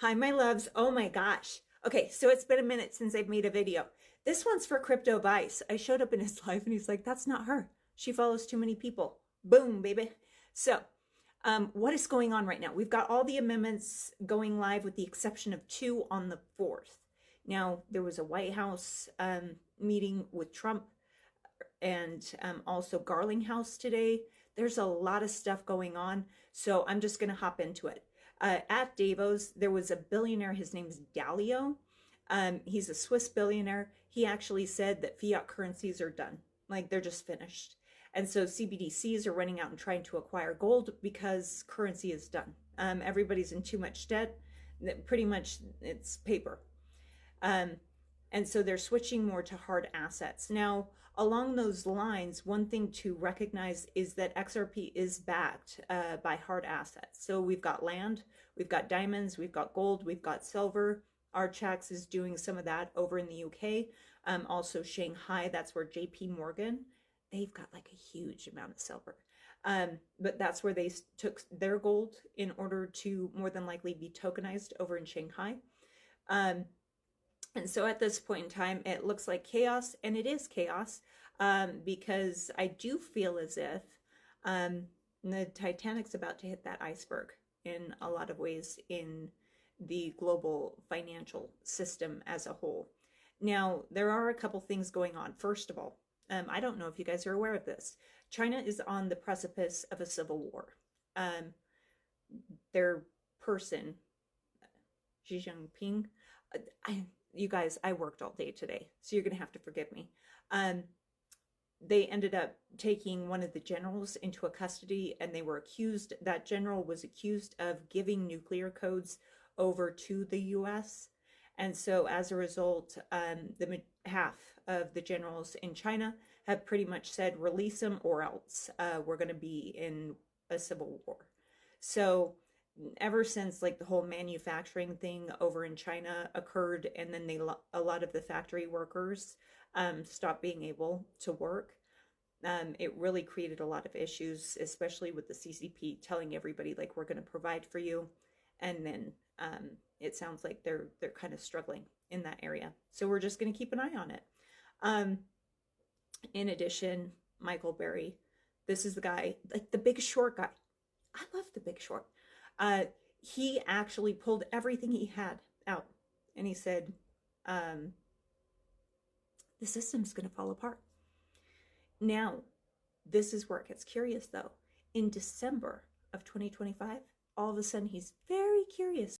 Hi, my loves. Oh my gosh. Okay, so it's been a minute since I've made a video. This one's for Crypto Vice. I showed up in his live and he's like, that's not her. She follows too many people. Boom, baby. So, what is going on right now? We've got all the amendments going live with the exception of two on the 4th. Now, there was a White House meeting with Trump and also Garlinghouse today. There's a lot of stuff going on, so I'm just going to hop into it. At Davos, there was a billionaire. His name's Dalio. He's a Swiss billionaire. He actually said that fiat currencies are done, like they're just finished. And so CBDCs are running out and trying to acquire gold because currency is done. Everybody's in too much debt. Pretty much it's paper. And so they're switching more to hard assets. Now, along those lines, one thing to recognize is that XRP is backed by hard assets. So we've got land, we've got diamonds, we've got gold, we've got silver. Archax is doing some of that over in the UK. Also Shanghai, that's where JP Morgan, they've got like a huge amount of silver. But that's where they took their gold in order to more than likely be tokenized over in Shanghai. And so at this point in time, it looks like chaos, and it is chaos, because I do feel as if the Titanic's about to hit that iceberg in a lot of ways in the global financial system as a whole. Now, there are a couple things going on. First of all, I don't know if you guys are aware of this. China is on the precipice of a civil war. Their person, Xi Jinping, you guys, I worked all day today, so you're going to have to forgive me. They ended up taking one of the generals into a custody, and they were accused, that general was accused of giving nuclear codes over to the US. And so as a result, half of the generals in China have pretty much said, release them or else we're going to be in a civil war. So ever since like the whole manufacturing thing over in China occurred, and then a lot of the factory workers stopped being able to work, it really created a lot of issues, especially with the CCP telling everybody like, we're going to provide for you, and then it sounds like they're kind of struggling in that area. So we're just going to keep an eye on it. In addition, Michael Burry, this is the guy, like the Big Short guy. I love the Big Short. He actually pulled everything he had out, and he said, the system's going to fall apart. Now, this is where it gets curious though. In December of 2025, all of a sudden he's very curious